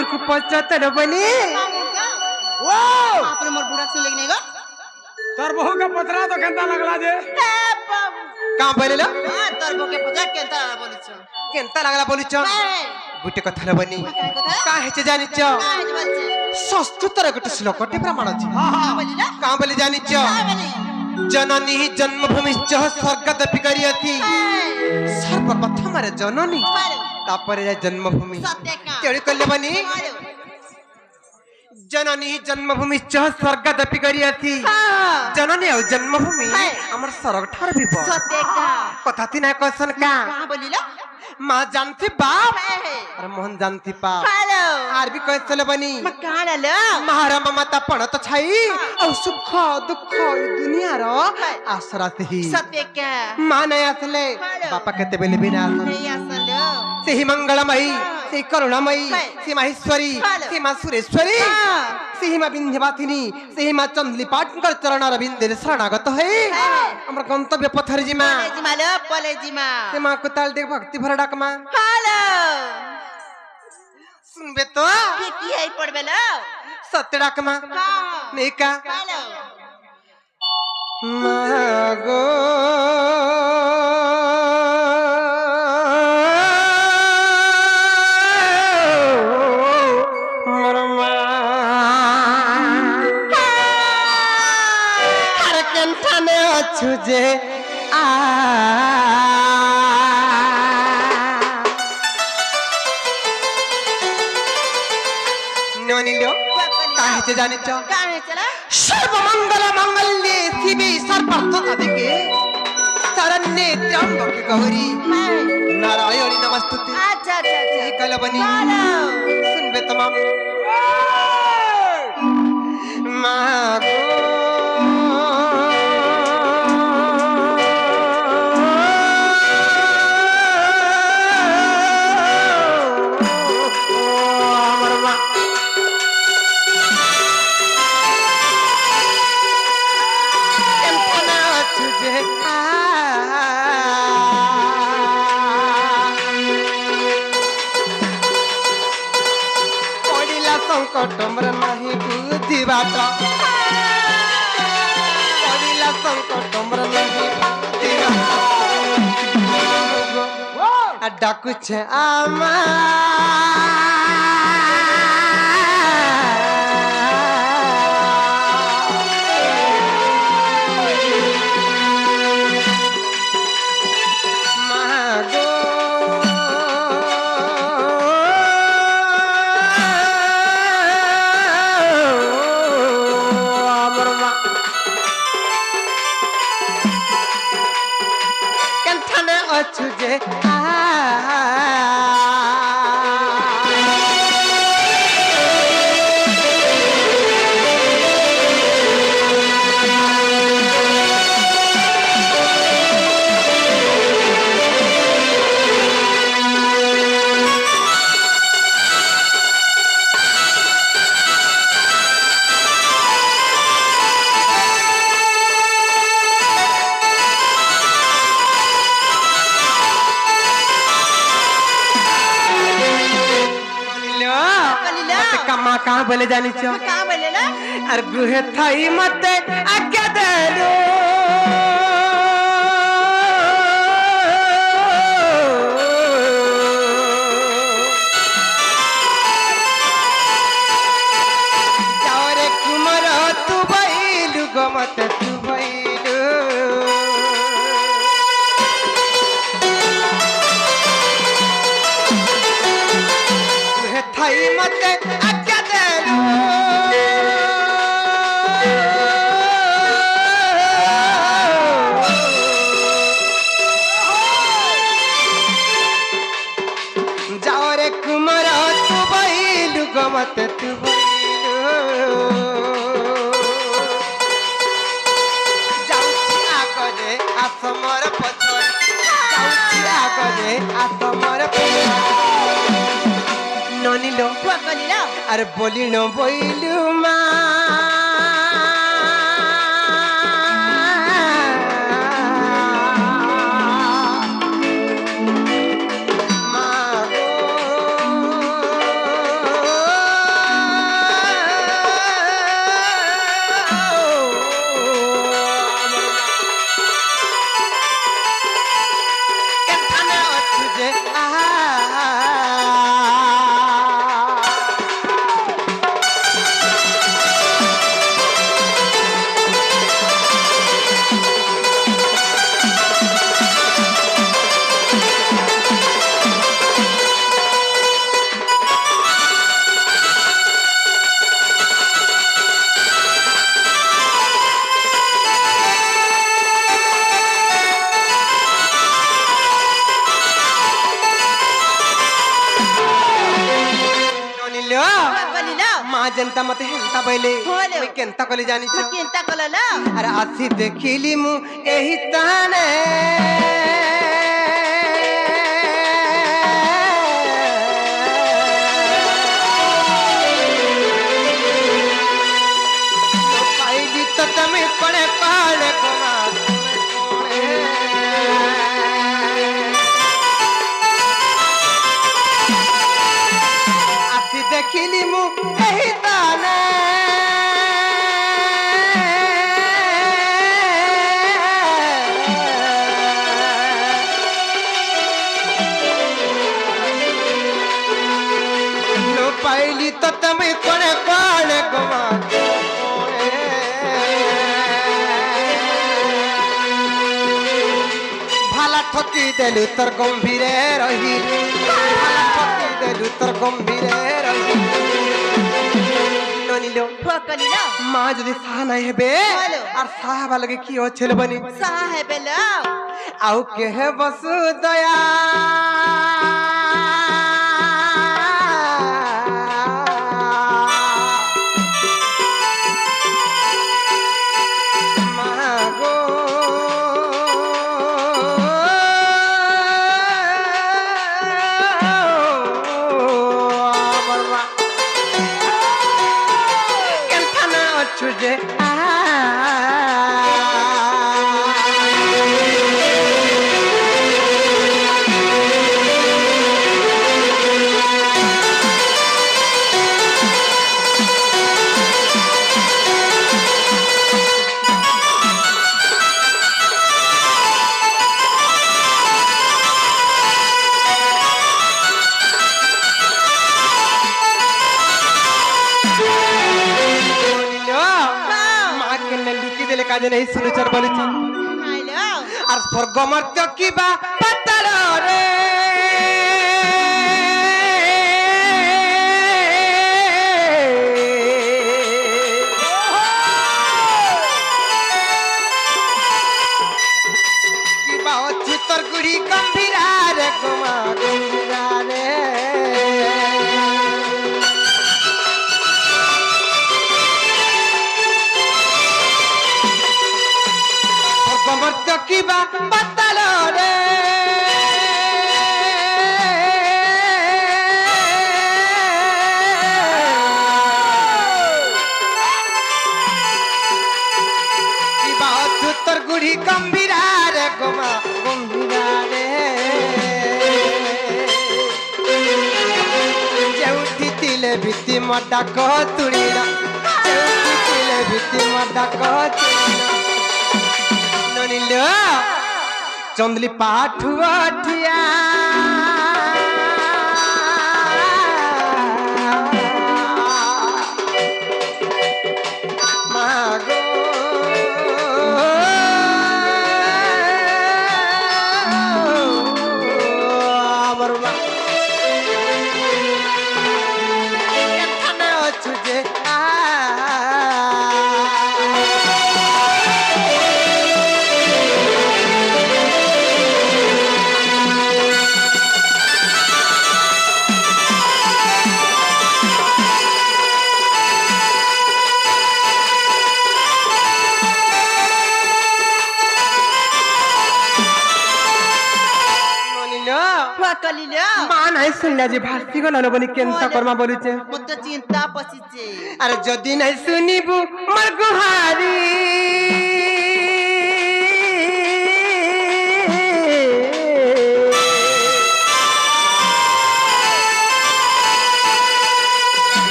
ठाकुर को पचहत्तर बनी ओ बाप रे मोर बुढ़ा से लेके नहीं गो तोर बहू का पतरा तो केंता लगला जे ए बाबू कहाँ बोलेला तोर बके पजा केंता बोली छ केंता लागला बोलिच गुटे कथा बनी काय कथा का हेचे जानिच काय बोलछ संस्कृतर गोटे श्लोकटे प्रमाण अछि का बोली ना का बोले जानिच काय बोली जननी जन्मभूमिश्च स्वर्गदपि करियति सर्वप्रथम रे जननी मारो तापर रे जन्मभूमि सत्य का तेळी कल्ले बनी मारो जननी जन्मभूमिश्च स्वर्गदपि करियति हां जननी और जन्मभूमि हमर स्वर्ग ठार भी बा सत्य का कथा ती ना क्वेश्चन का का बोली ला मां जानती बाप है अरे मोहन जानती बाप हेलो आर भी क्वेश्चन बनी मकान लो महारा ममता पण तो छाई और सुख दुख दुनिया रो आसरा ही सत्य का मां नहीं आसले बापा केते बेले बिना आसन नहीं आसलो से ही मंगलमयी से करुणामयी से माहेश्वरी से मां सुरेश्वरी से ही मां विंध्यवासिनी से ही मां चंदली पाटकर चरण अरविंद शरणागत है हमर गंतव्य पथर जी मां पले जी मां से मां को ताल दे भक्ति भर डाक मां हेलो सुनबे तो की है पड़बे लो सत्य डाक मां हां नेका हेलो मागो तुझे ननिलो काहे जानिच काहे चला सर्वमंगल मंगल्ये शिवे सर्वार्थ साधिके शरण्ये त्र्यंबके गौरी नारायणी नमस्तुते अच्छा अच्छा अच्छा कलबनी हेलो सुनबे तमाम मागो संकट नहीं बुद्धि बाट पड़िला संकट नहीं बुद्धि बाट डाकुछ आमा तुझे कमा कहाँ बोले जानी चो कहाँ बोले ना अरे गुहे थाई मते आज्ञा दे दो जाओ रे कुमार तू बैलु गमत तू बैलु गुहे थाई मते मत तू जाऊची आगरे आसमर पछर जाऊची आगरे आसमर पछर ननिलो कलिलो अरे बोलिनो बोइलु मा जेंता मते हेंता बैले होले। मैं केंता कले जानी छ चिंता कल ना अरे आसी देखिली मु एही ताने पाइली तो तमे पड़े पाले कोमा आसी देखिली मु एही ताने नो पाइली तो तमे पड़े पाले कोमा ভালা ঠকি দেলু তোর গম্ভীরে রহি ভালা ঠকি দেলু তোর গম্ভীরে রহি ননিল ठोकली ना মা যদি সাহা নাই হেবে ভালো। আর সাহা লাগে কি হচ্ছিল বনি सहा है बेला আউ কেহে বসু দয়া মাগো আমার মা কেনখানা অছু যে মাকে লুকি দিলে কাজে নেই শুনেছর বলেছি हेलो আর স্বর্গমর্ত্য কিবা পাতাল রে কিবা অচ্ছু তোর গুড়ি গম্ভীরা রে গোমা গম্ভীরা রে স্বর্গমর্ত্য কিবা পাতাল রে কিবা অচ্ছুতর গুড়ি গম্ভীরা রে গোমা গম্ভীরা রে যেউঠি তিলে ভিত্তি মডা কতুড়িলা যেউঠি তিলে ভিত্তি মডা কতুড়িলা ননিল চন্দলি পাঠুয়া ঠিয়া মাগো আমার মা এখানে অছু যে ননিল ठोकली ना মা নাই শুনলা যে ভাসি গল বলি কেনতা কর্মা বলুছে मुझ चिंता पसीचे আরে যদি নাই শুনিবু মোর গুহারি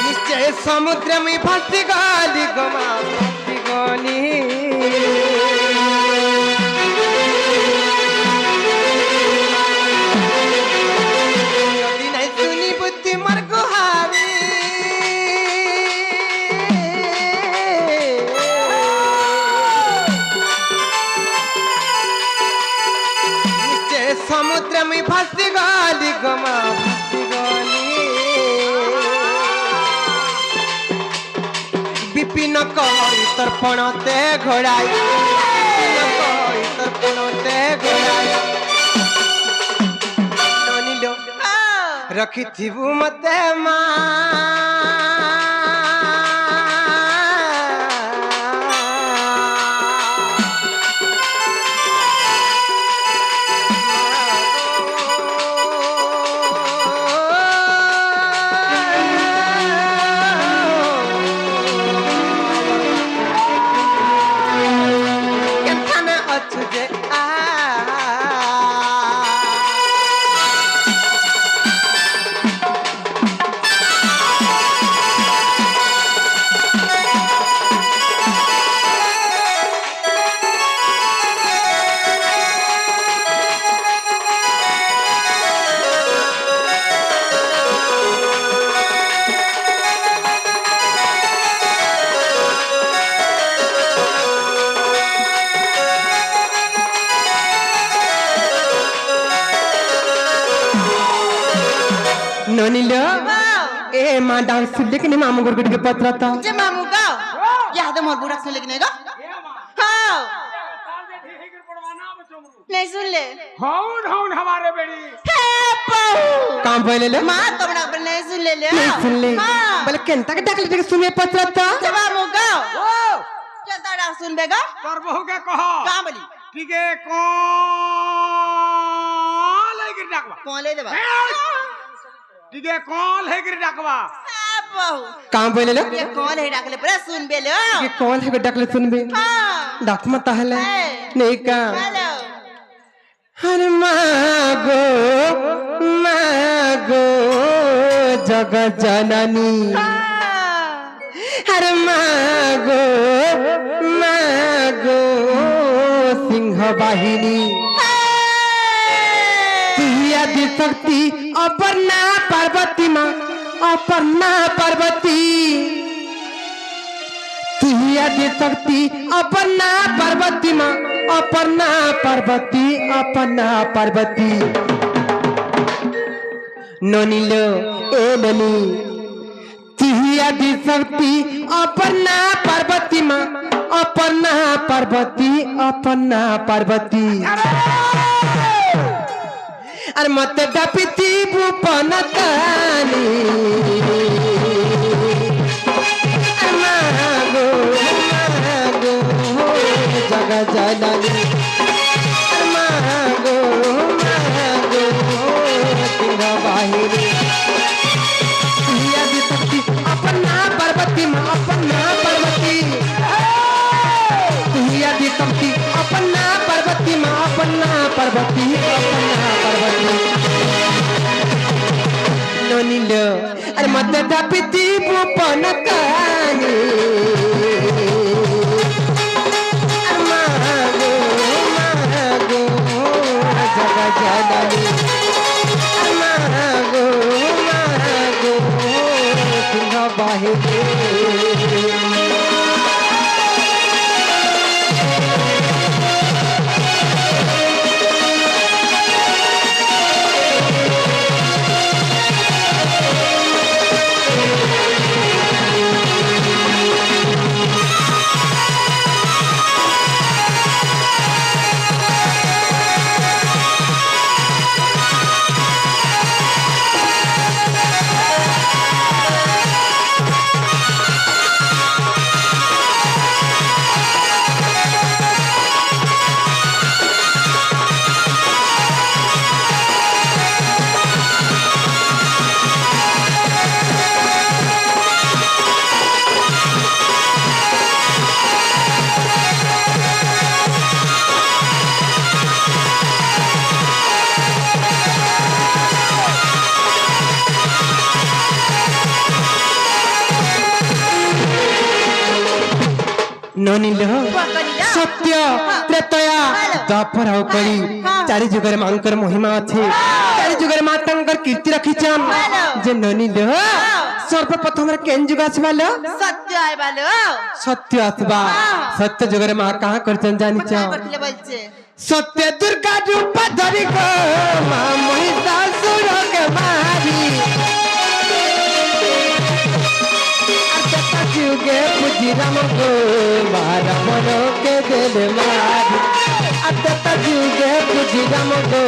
নিশ্চয় সমুদ্রে আমি ভাসি গলি গোমা ভাসি গলি যদি নাই শুনিবু তোমার গুহারি নিশ্চয় সমুদ্রে আমি ভাসি গলি গোমা ভাসি গলি বিপিন কই তর্পণতে ঘোড়াই বিপিন কই তর্পণতে ঘোড়াই ননিল हाँ रखिथिबु मते मा ननिल वाओ ए मां डांस सुनले कि नहीं मामू गुरगुट के पत्र था जे मामू गाओ या तो मोर बुरा सुन लेकिन गो हाँ नहीं सुन ले हौन हौन हमारे बेड़ी हे बहू काम पहले ले माँ तो बड़ा पर नहीं सुन ले नहीं सुन ले हाँ बल केंता के डाकले के सुने पत्र था जे मामू गाओ क्या तारा सुन बेगा तोर बहू के कहो कहाँ बोली ठीक है कौन है गिर डाकवा कौन ले देबा ठीक है कौन है गिर डाकवा हे बहू काम पहले ले ये कौन है डाकले पर सुन बे लो ये कौन है के डाकले सुनबे हाँ डाक मत हले है। नहीं का हेलो हर मागो मागो जगत जननी हर मागो मागो सिंह वाहिनी आदि शक्ति अपर्णा पार्वती माँ अपर्णा पार्वती आदि शक्ति अपर्णा पार्वती माँ अपर्णा पार्वती अपर्णा पार्वती ननिलो ए ननी आदि शक्ति अपर्णा पार्वती माँ अपर्णा पार्वती अपर्णा पार्वती अरे मत डपिती भूपन कानी मागो मागो जग जननी मागो मागो सिंह वाहिनी आदि शक्ति अपना पार्वती माँ अपना पार्वती आदि शक्ति अपना पार्वती माँ अपना पार्वती अपना पार्वती ननिल अरे मत डपिती भूपन कानी मागो मागो जग जननी मागो मागो सिंह वाहिनी ननिल सत्य त्रेतया द्वापर और कली चारि जुगर मांकर महिमा अच्छे चारि जुगर मातांकर कीर्ति रखिछन जे ननिल सर्वप्रथम केन जुग आसबाल सत्य आए बालो सत्य आसबा सत्य जुगर मां कहां करछन जानि छ क्या करतिले बोलछे सत्य दुर्गा रूप धरि को मां महिषासुर के मारी जुगे पूजी राम को मारा मनो के दिल मारी अत जुगे पूजी राम को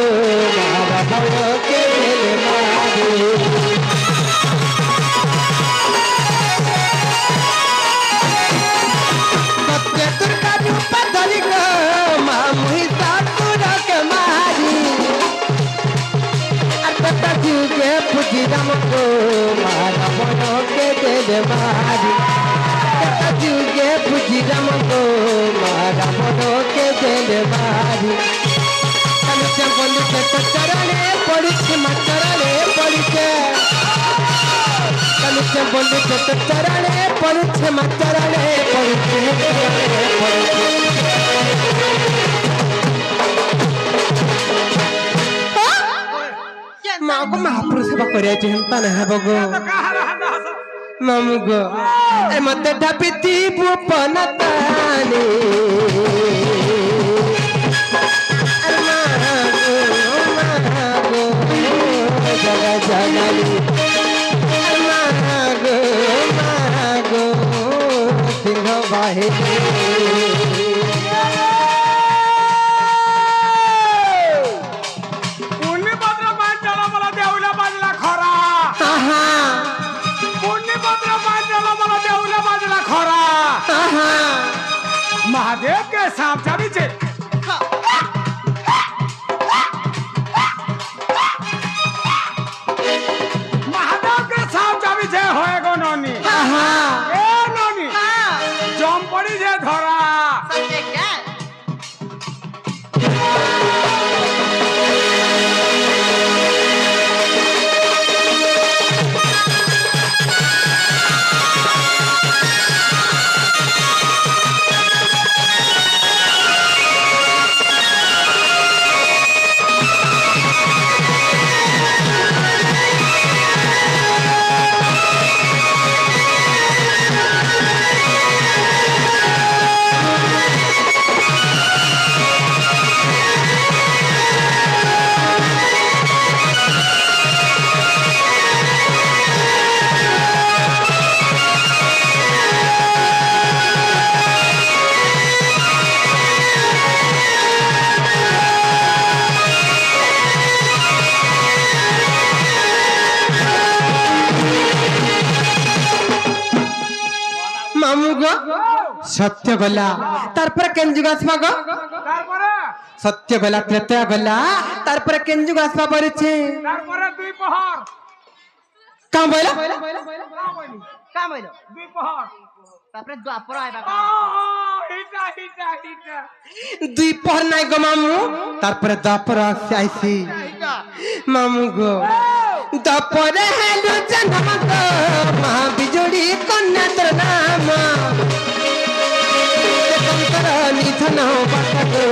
मारा मनो के दिल मारी सत्य दुर्गा रूप धरि को मां महिषासुर के मारी अत जुगे पूजी राम को मारा मनो के दिल मारी जुगे पूजी राम को मारा मनो के दिल मारी कलुचे बोलुचे तो चरणे पड़ुचे मां चरणे पड़ुचे कलुचे बोलुचे तो चरणे पड़ुचे मां चरणे पड़ुचे माँ को महापुरुष सेवा करिया चिंता नहीं बगो कहा रहा हस मामू गो ए मत डपिती भूपन तानी अरे मागो मागो जग जननी बाहेली पुण्यभद्र पांचाला मला देऊला बाजला खरा आहा पुण्यभद्र पांचाला मला देऊला बाजला खरा आहा महादेव के सांप चाबीचे महादेव के सांप चाबीचे होए गो नोनी आहा ए नोनी जम पड़ी जे धरा सच्चे क्या মামু গো সত্য গলা তারপরে কেন যুগ আসবা গো তারপরে সত্য গলা ত্রেতা গলা তারপরে কেন যুগ আসবা পড়েছে তারপরে দুই প্রহর কাম বইলা কাম হইলো দুই প্রহর তারপরে দ্বাপর আইবা হিটা হিটা হিটা দুই পহর নাই গো মামু তারপরে দাপর আসে আইছি মামু গো দাপরে হেলু জন্ম গো মা বিজুড়ি কন্যা তোর নাম তন্তর নিধন বাট গো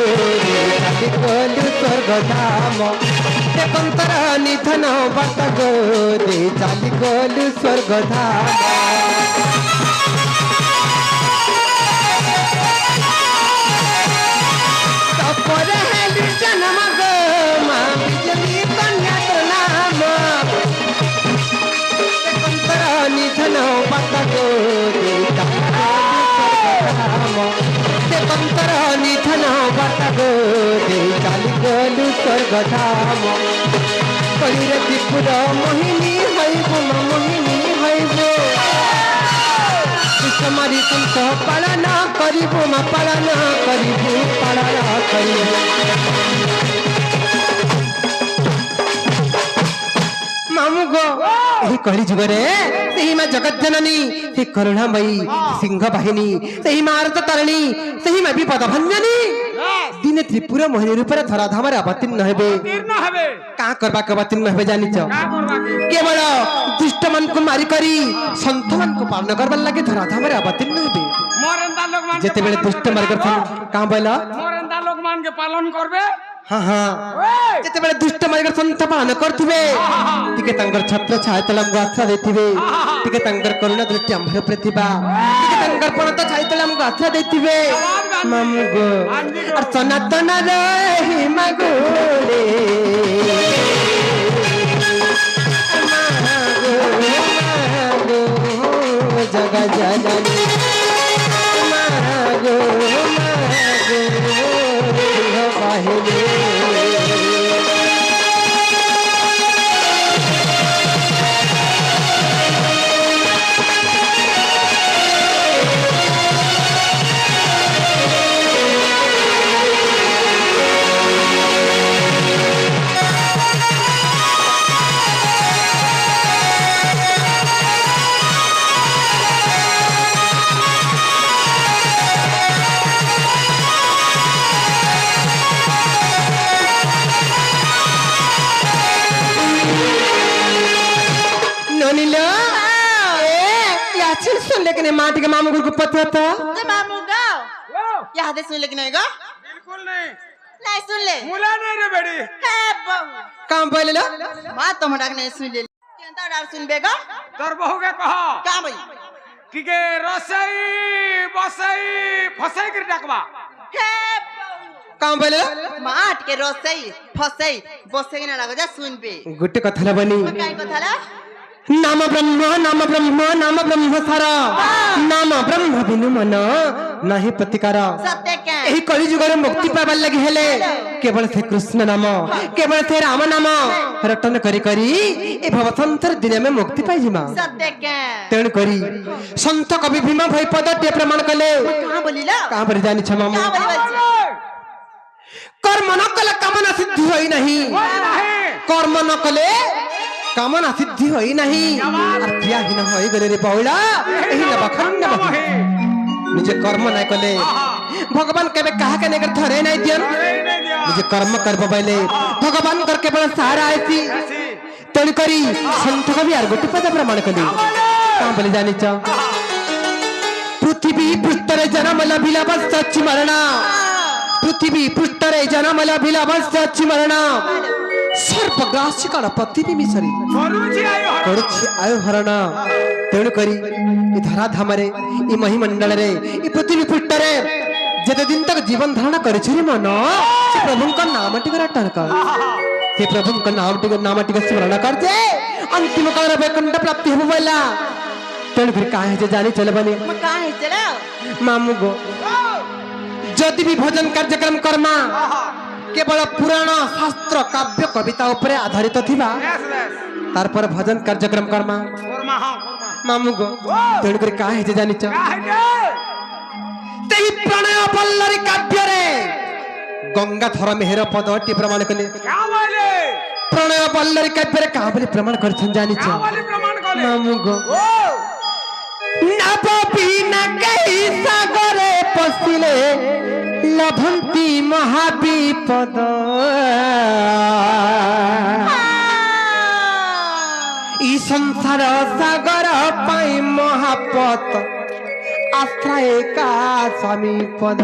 চালি গলু স্বর্গ ধাম তন্তর নিধন বাট গো চালি গলু স্বর্গ ধাম তারপরে হেলু জন্ম গো মা বিজুড়ি কন্যা তোর নাম তন্তর নিধন বাট গো তন্তর নিধন বাট গো চালি গলু স্বর্গ ধাম কলিরে ত্রিপুর মোহিনী হইব মা মোহিনী হইব কুমারী কুন্ত পালন করিব মা পালন করিব পালন করিব মামু গো এই কলি যুগরে সেই মা জগৎ জননী সেই করুণাময়ী সিংহ বাহিনী সেই মা আরত তারিণী সেই মা বিপদ ভঞ্জনী দিনে ত্রিপুরা মোহিনী রূপে ধরাধামরে অবতীর্ণ হেবে তীর্ণ হবে কাঁ করবা অবতীর্ণ হেবে জানিছ কা করবা কি কেবল দুষ্ট মানকু মারি করি সন্ত মানকু পালন করবার লাগে ধরাধামরে অবতীর্ণ হেবে মরেন্দা লোক মান যেতেবেলে দুষ্ট মার্গ কাঁ বইল মরেন্দা লোক মানকে পালন করবে হ্যাঁ হ্যাঁ যেতেবেলে দুষ্ট মার্গ সন্ত পালন করথিবে টিকে তাঙ্কর ছত্র ছায় তলামକୁ ଆଶ୍ରା ଦେଇଥିବେ ଟିକେ ତାଙ୍କର କରୁଣା ଦୃଷ୍ଟି ଆମ୍ଭ ଉପରେ ଥିବା ଟିକେ ତାଙ୍କର ପଣତ ଛାଇ ତଳେ ଆମକୁ ଆଶ୍ରା ଦେଇଥିବେ ମାମୁ ଗୋ আর সনাতন রহি মাগুরে মাগো জগ জননী মাগো বাহিনী नोनिलो याची सुनले की नाही माटी के मामू गुरु पता था जे मामू गो ओ याद सुन ले कि नहीं गो बिल्कुल नहीं नहीं सुन ले मुला नहीं रे बेड़ी हे बहु काम बोले लो मां तोमडा नहीं सुन ले केंता डार सुन बेगो तोर बहू के कहो का भाई ठीक है रसई बसई फसई कर डाकवा हे बहु काम बोले लो माट के रोसई फसई बसई ना लागो जा सुन बे गुट्टे कथा ला बनी काई कथा ला नाम ब्रह्म नाम ब्रह्म नाम ब्रह्म सार नाम ब्रह्म बिनु मन नहीं प्रतिकार सत्य क्या एही कलि जुगर मुक्ति पाइबार लगी हेले केवल से कृष्ण नाम केवल से राम नाम रटन करी करी ए भवसंतर दिन में मुक्ति पाई जिमा सत्य क्या तेण करी संत कवि भीम भई पद टे प्रमाण कले कहाँ बोलिला कहां पर जानी छ मामू कहाँ बोली बच्चे कर्म न कले कामना सिद्धि होई नहीं कर्म न कले कामना सिद्धि होई नहीं और क्रियाहीन होई गले रे पौला एही लबखंड बही निजे कर्म नहीं कले भगवान केबे कहा के नेकर थरे नहीं दियन निजे कर्म करब बैले भगवान कर केवल सहारा आसी तेणु करी संत कवि आर गोटे पद प्रमाण कले कहां बोली जानी छ पृथ्वी पृष्ठरे जन्म लभिला बस सच्ची मरणा पृथ्वी पृष्ठरे जन्म लभिला बस सच्ची मरणा सर्वग्रासी काल पति निमिषरी करुछि आयु हरण तेणु करी ई धरा धामरे ई महिमंडल रे ई पृथ्वी पृष्ठरे जते दिन तक जीवन धारण करिछि रे मन से प्रभु का नाम टिकर रटन कर से प्रभु का नाम टिकर स्मरण कर जे अंतिम काल वैकुंठ प्राप्ति हो बोला तेणु करी काहे जे जानी चले बनी कहाँ है चलो मामू गो जदि भी भजन कार्यक्रम कर्मा केवल पुराण शास्त्र काव्य कविता उपरे आधारित थिबा तार पर भजन कार्यक्रम कर्मा मामू गो तेणु करी काहे जे जानी छ तेही प्रणय पल्लरी काव्य रे गंगाधर मेहर पद टी प्रमाण कले प्रणय पल्लरी काव्य रे का बोली प्रमाण करछन जानी छ मामू गो नभ बिना कही सागरे पसिले लभंती महाविपद ई संसार सागर पाई महापत आश्रय का स्वामी पद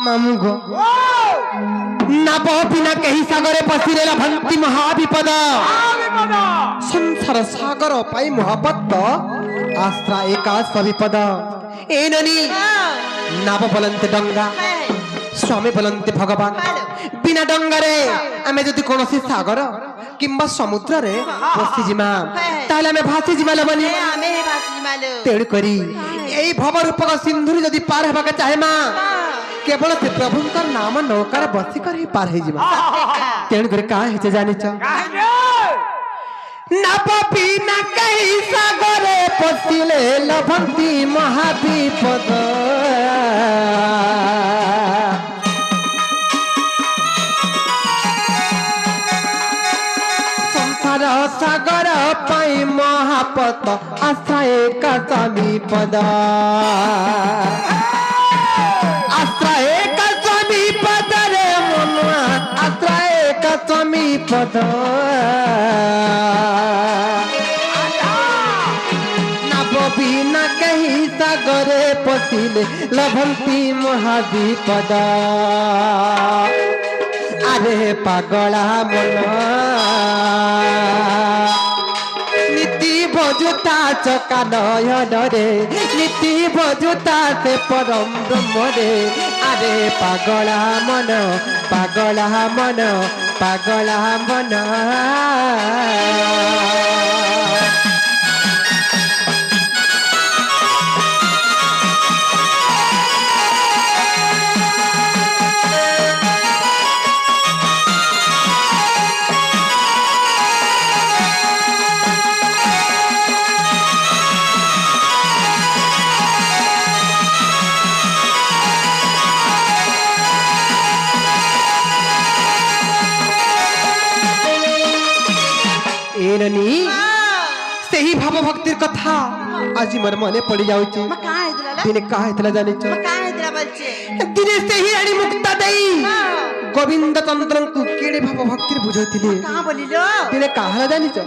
मामू गो नभ बिना कही सागरे पसिले लभंती महाविपद संसार सागर पाई महापत आश्रय का स्वामी पद एननी नाव बोलते डंगा स्वामी बोलते भगवान बिना डंगारे आमे जदि कोनोसी सागर किंबा समुद्र रे पसी जिमा ताले आमे भासी जिमा लबनी हमें ही भाषी मालूम तेड़ करी एई भव रूपक सिंधुरी जदि पार हेबा के चाहे मा केवल से प्रभु का नाम नौकर बसी कर ही पार हे जिमा तेड़ करी का हे जानि छ नभ बिना कही सागरे पसिले लभंती महाविपद संसार सागर पाई महापत आश्रय का स्वामी पद आश्रय का स्वामी पद रे मनुआ आश्रय का स्वामी पद बिना कही सागरे पसिले लभंती महाविपद अरे पागला मन नीति बजुता चका नयन रे नीति बजुता से परम ब्रह्म रे अरे पागला मन पागला मन पागला मन से ही भाव भक्तिर कथा आज मोर मने पड़ी जाउची दिने का हेतला जानि छ दिने से ही रानी मुक्ता देई गोविंद चंद्रन को केडे भाव भक्तिर बुझैतिले कहां बोलिलो दिने काहला जानि छ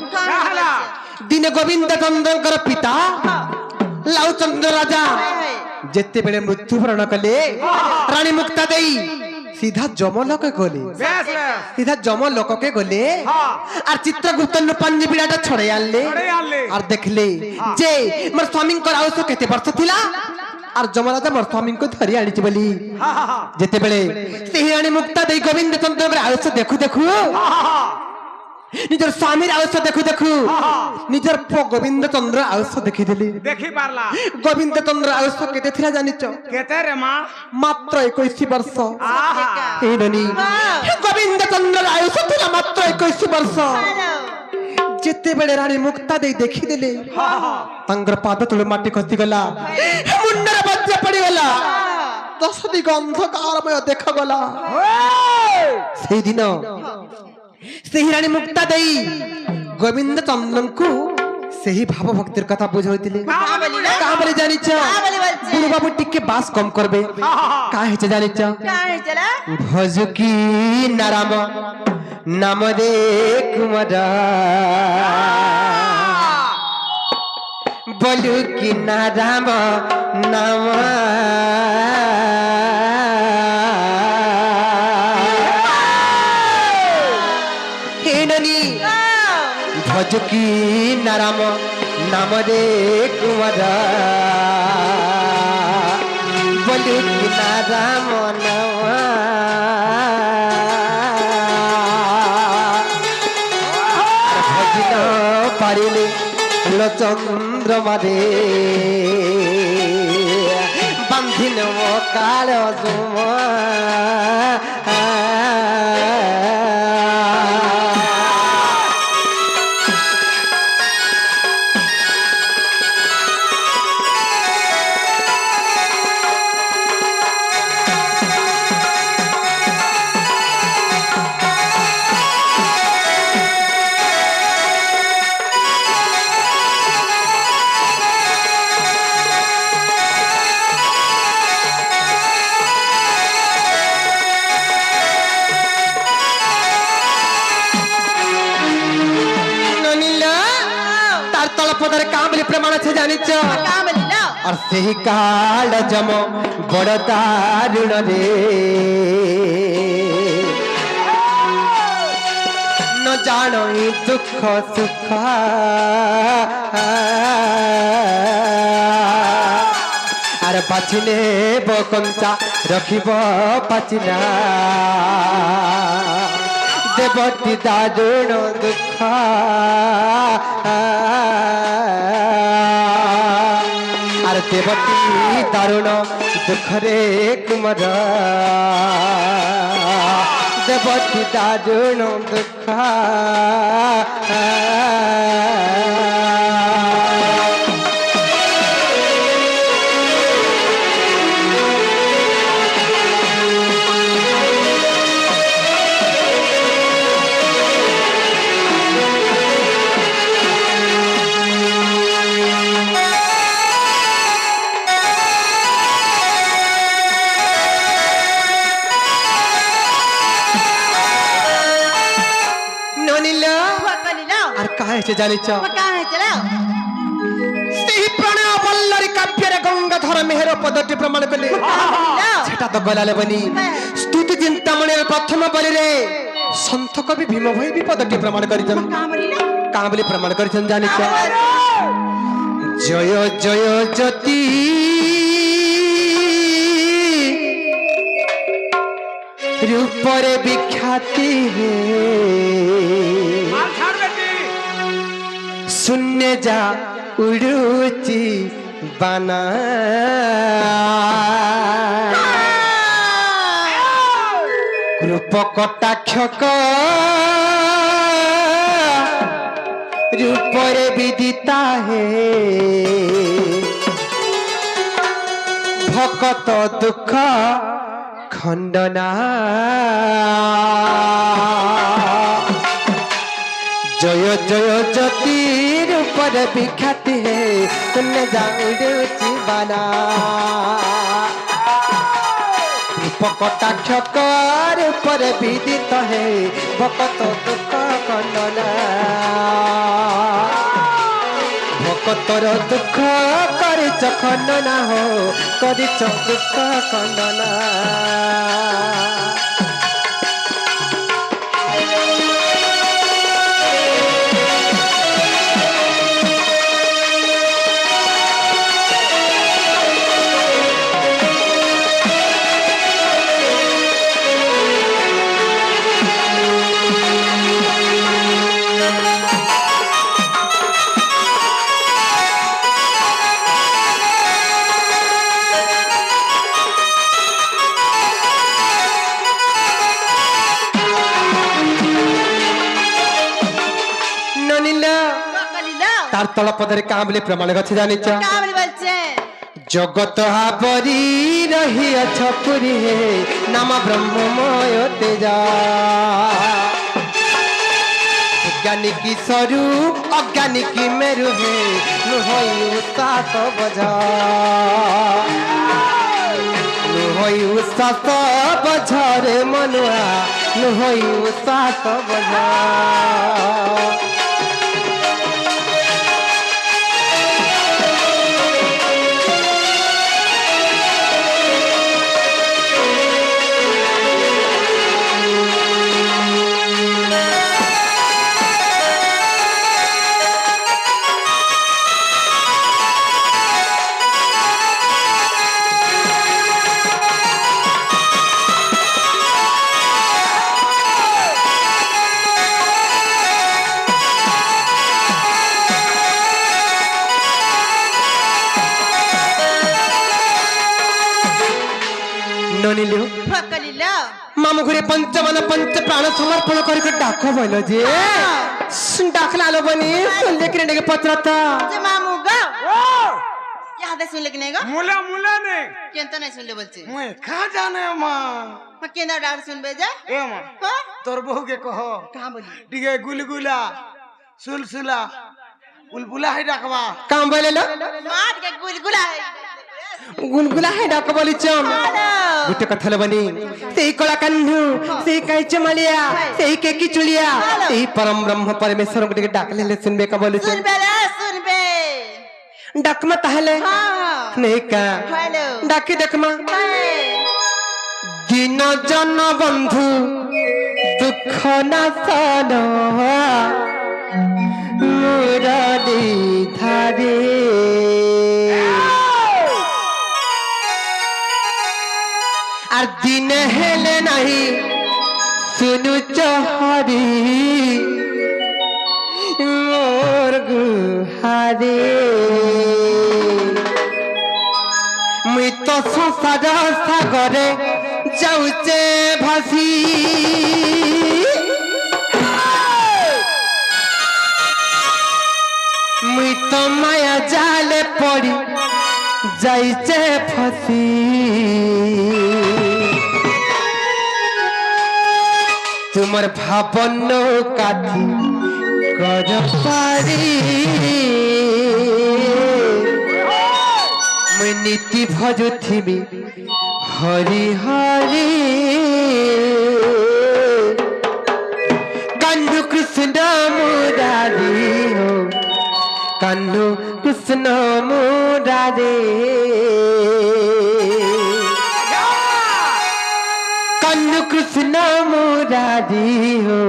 दिने गोविंद चंद्रन कर पिता लाउ चंद्र राजा जेते बेले मृत्युवरण कले रानी मुक्ता देई सीधा जमलोक गले सीधा जमलोक के गले और चित्रगुप्त पंज बिड़ाटा छड़े आनले और देखले जे मोर स्वामी को आयुष केते वर्ष थिला और जमराजा मोर स्वामी को धरी आनी छि बोली जेते बेले सेही रानी मुक्ता देई गोविंद चंद्र आयुष देखु देखु নিজের স্বামীর আয়ুষ দেখু দেখু নিজের পুଅ গোবিন্দ চন্দ্র আয়ুষ দেখিদেলি। দেখি পারলা গোবিন্দ চন্দ্র আয়ুষ কেতে ଥିଲା জানিছ? কেতে রে মা? মাত্র 21 বর্ষ। আহা এই ননি গোবিন্দ চন্দ্র আয়ুষ ଥିଲା মাত্র 21 ବର୍ଷ। ଯେତେବେଳେ ରାଣୀ ମୁକ୍ତା ଦେଇ ଦେଖିଦେଲେ ତାଙ୍କର ପାଦ ତଳେ ମାଟି ଖସିଗଲା, ମୁଣ୍ଡରେ ବଜ୍ର ପଡିଗଲା, ଦଶ ଦିଗ ଅନ୍ଧକାରମୟ ଦେଖାଗଲା। ସେଇଦିନ ସେହି ରାଣୀ ମୁକ୍ତା ଦେଇ ଗୋବିନ୍ଦ ଚନ୍ଦ୍ରଙ୍କୁ ସେହି ଭାବ ଭକ୍ତିର କଥା ବୁଝାଉଥିଲେ। କାହା ବୋଲି ଜାଣିଛ? ଗୁରୁ ବାବୁ ଟିକେ ବାସ କମ করবে। କାହା ହେଇছে ଜାଣିଛ? ଭଜୁକି ନାରାମ নাম দে কুমার বলু কি না রাম নাম হেননি ভজ কি না রাম নাম দে কুমার বলু কি না রাম নাম পারিলে চন্দ্রমারে বান্ধিন কাল प्रमाण से जानिच और सही काल जम बड़ दारुण रे न जान दुख सुख अरे पाचिने बकंचा रखिब पाचिना देवती दारुण दुख अरे देवती दारुण दुखरे कुमार देवती दारुण दुख জানিছ সেই প্রণয় বল্লরী কাব্যের গঙ্গাধর মেহের পদটি প্রমাণ কলে সেটা তো গলালে বনি স্তুতি চিন্তামণির প্রথম বলিরে সন্ত কবি ভীম ভাই বি পদটি প্রমাণ করিছেন। কাঁ বলি প্রমাণ করিছেন জানিছ? জয় জয় জ্যোতি রূপরে বিখ্যাতি হে शून्य जा उड़ुची बना रूप कटाक्ष रूपरे विदिता है भकत दुख खंडना जय जय ज्योतिर ऊपर विख्याति है तुमने जाऊँ बना रूपकटाक्ष कर ऊपर विदित है भकत दुख खंडना भकतर दुख करिच खंडना हो करिच दुख खंडना তার তলপদরে কাঁ বলে প্রমাণ গছে জানিছ কাবলি বলছে জগত হাবরি রহিয়াছ পুরী হে নাম ব্রহ্মময় তেজা জ্ঞানী কি স্বরূপ অজ্ঞানী কি মেরু হে নুহই উৎসাহ বজা নুহই উৎসাহ বঝরে মনুয়া নুহই উৎসাহ বজা ননিলু ফকলিল মামু ঘরে পঞ্চমন পঞ্চ প্রাণ সমর্পণ করে ডাক বইল যে ডাকলা আলো বনি শুনলে কিনে ডেকে পত্রতা যে মামু গো ইয়াদে শুনলে কি নাই গো মুলা মুলা নে কেন নাই শুনলে বলছে মুই খা জানে মা মা কেন ডাক শুনবে যে এ মা হ্যাঁ তোর বহুকে কহ কাহা বলি টিকে গুলগুলা সুলসুলা বুলবুলা হে ডাকবা কাম বইলেলো মা কে গুলগুলা গুলগুলা হে ডাক বলিছ গোটে কথা লবনি সেই কলা কান্ধু সেই কাইচ মালিয়া সেই কেকি চুলিয়া সেই পরম ব্রহ্ম পরমেশ্বর গোটে ডাকলে শুনবে কা বলিছ শুনবে রে শুনবে ডাকমা তাহলে হ্যাঁ নেই কা হ্যালো ডাকি দেখমা দিন জন বন্ধু দুঃখ নাশন মুরারি ধারে আর দিন হেলে নাহি শুনু চহরি মোর গুহারে মুই তো সংসার সাগরে যাউছে ভাসি মুই তো মায়া জালে পড়ি যাইছে ফসি তোমার ভাবন কাঠি কর পারি মুই নীতি ভজুথিবি হরি হরি কান্ধু কৃষ্ণ মুরারি হো কান্ধু কৃষ্ণ মুরারি কান্ধু কৃষ্ণ মুরারি হো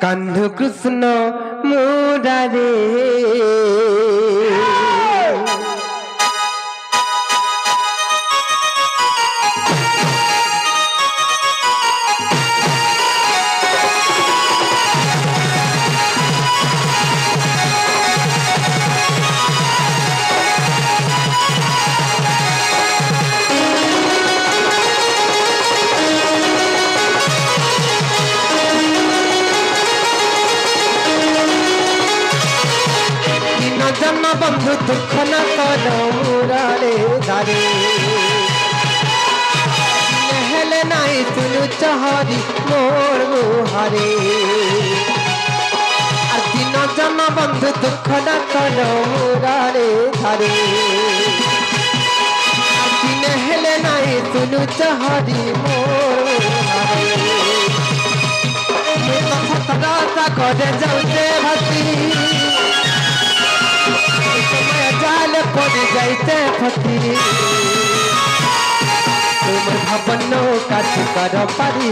কান্ধু কৃষ্ণ মুরারি জন্ম বন্ধু দুঃখ না কর মুরারে ধারে হেলে নাই শুনু চহরি মোর গুহারে আর দিন জন্ম বন্ধু দুঃখ না কর মুরারে ধারে আর দিন হেলে নাই শুনু চহরি মোর গুহারে কথা করে যাউছে ভাসি জাল পড়ে যাইতে ফসি তোমার ভাবন কাঠি কর পারি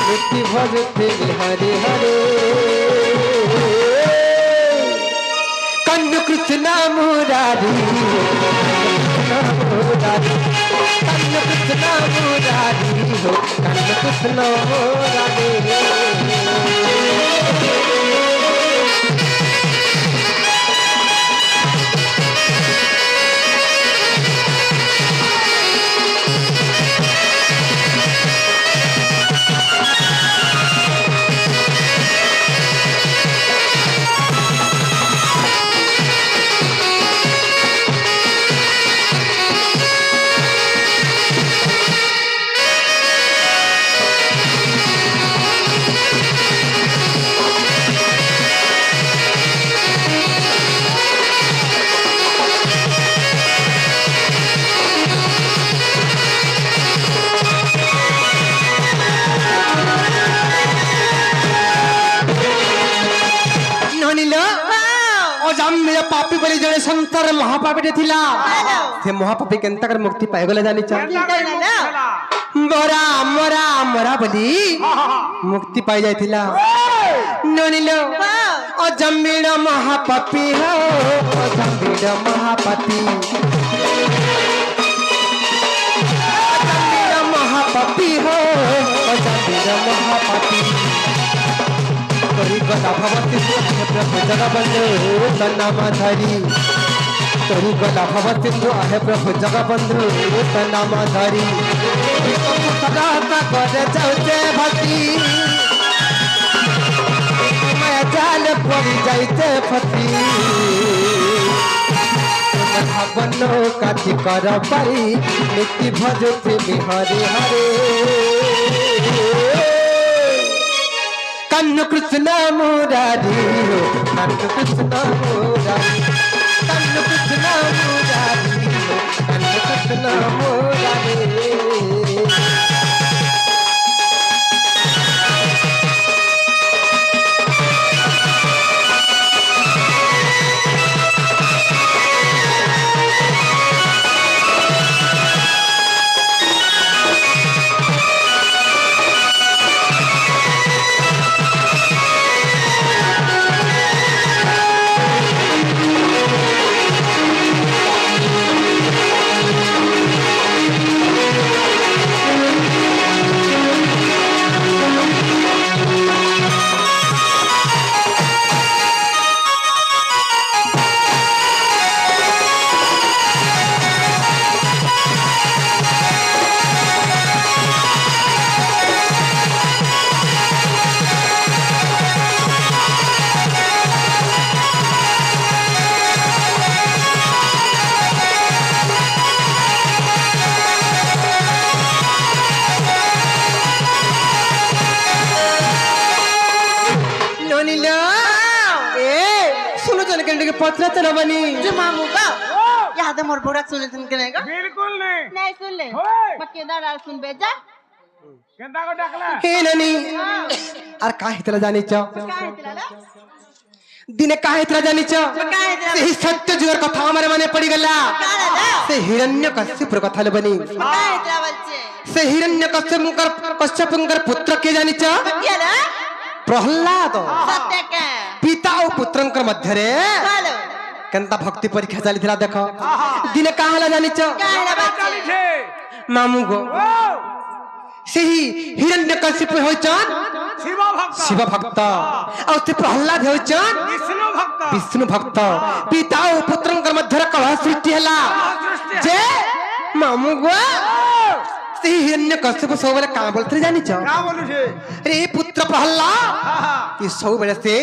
নীতি ভজতে হরে হরে কন্ন কৃষ্ণ মুরারি কন্ন কৃষ্ণ মুরারি হো কন্ন কৃষ্ণ মুরারি ଅଜମ୍ୟ ପାପୀ ବୋଲି ଜଣେ ସଂସାର ମହାପାପୀଟେ ଥିଲା ସେ ମହାପାପୀ କେନ୍ତା କରି ମୁକ୍ତି ପାଇଗଲେ ଜାଣିଛ ମରା ମରା ମରା ବୋଲି ମୁକ୍ତି ପାଇ ଯାଇଥିଲା ନନିଲ ଅଜମ୍ବିଳ ମହାପାପୀ ହୋ ଅଜମ୍ବିଳ ମହାପାପୀ ଅଜମ୍ବିଳ ମହାପାପୀ ହୋ ଅଜମ୍ବିଳ ମହାପାପୀ तोरी गला भवती आहे प्रभु जगबंधु तनाम धरी तोरी गला भवती आहे प्रभु जगबंधु तनाम धरी सदा करे जाउते भक्ति मैं जाल पड़ी जाइते फती भावनो काठी कर पारी नीति भजते बिहारी हरे कन्न कृष्ण मुरारी हो कन्न कृष्ण मुरारी कन्न कृष्ण मुरारी हो कन्न कृष्ण मुरारी पत्र चलवनी जो मामू का याद मोर बुरा सुने सुन के नहीं बिल्कुल नहीं सुन ले होय। पक्केदार आर सुन बेजा केंदा को डाकला हे ननी अरे का हितला जानी छ का हेतला ना दिने का हितला जानी छ का हेतला से सत्य जुगर कथा हमारे मने पड़ी गला का ना से हिरण्यकश्यप कथा बनी का हेतला बच्चे से हिरण्यकश्यपकर पुत्र के जानी छ क्या ना प्रहलाद सत्य के पिता और पुत्रंकर मध्य रे हेलो केनता भक्ति परीक्षा चली देखो दिने का हला जानी छ का हेला बच्चे चाली छे मामू गो ओ सेही हिरण्यकश्यप होइछन शिव भक्त शिव भक्त और से प्रहलाद होइछन विष्णु भक्त विष्णु भक्त पिता और पुत्रंकर मध्य कलह सृष्टि हला जे मामू गो से हिरण्यकश्यप सब बेले का बोलते जानी छ का बोलु छे रे पुत्र प्रहलाद ये सब बेले से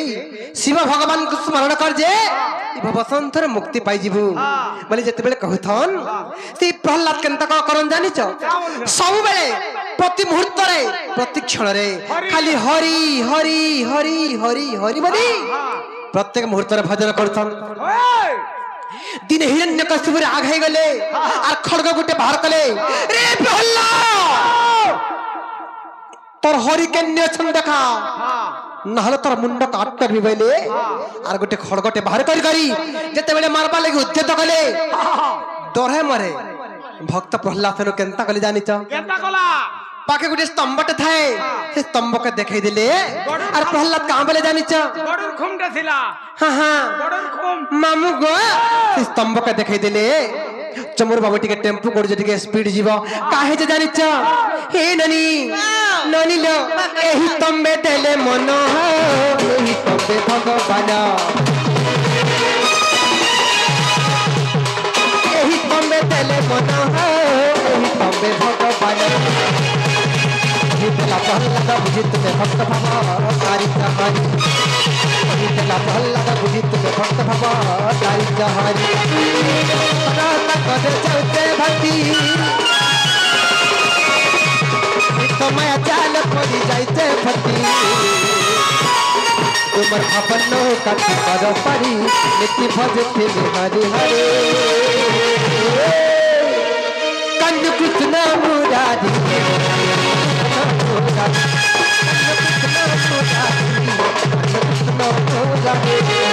शिव भगवान को स्मरण कर जे भवसंतर मुक्ति पाई जीवु बोले जते बेले कहथन से प्रहलाद केनता का करन जानी छ सब बेले प्रति मुहूर्त रे प्रति क्षण रे खाली हरि हरि हरि हरि हरि बोली प्रत्येक मुहूर्त रे भजन करथन ओए दिन हिरण्यकश्यप रे आग हे गले आ खड़ग गुटे बाहर कले रे प्रहलाद तोर हरि केन्य छन देखा नहले तोर मुंड काट भी बेले आर गुटे खड़गटे बाहर करी जते बेले मारबा लगी उद्यत कले डरे मरे भक्त प्रहलाद नो केनता कले जानी छ केंदा कला पाके गुटे स्तंभटे थाए से स्तंभ के देखाई दिले आर प्रहलाद कहां बेले जानी छ बडुर खुमटा थिला हां हां बडुर खुम मामू गो से स्तंभ के देखाई दिले चमुर बाबू टिके टेम्पो कोड जे स्पीड जीव काहे जे जानी छ हे ननी ननी लो एही तंबे देले मन एही तंबे भगवान एही तंबे देले मन एही तंबे भगवान जितला प्रहलाद बुझित में भक्त भाव तारी जहारी जितला प्रहलाद बुझित में भक्त भाव तारी जहारी सदा कदे चलते भक्ति समय चाल पड़ी जाइते भक्ति तुमर भावनो कथि कर पारी नित्य भजते हरि हरे कन्न कृष्ण मुरारी कृष्ण मुरारी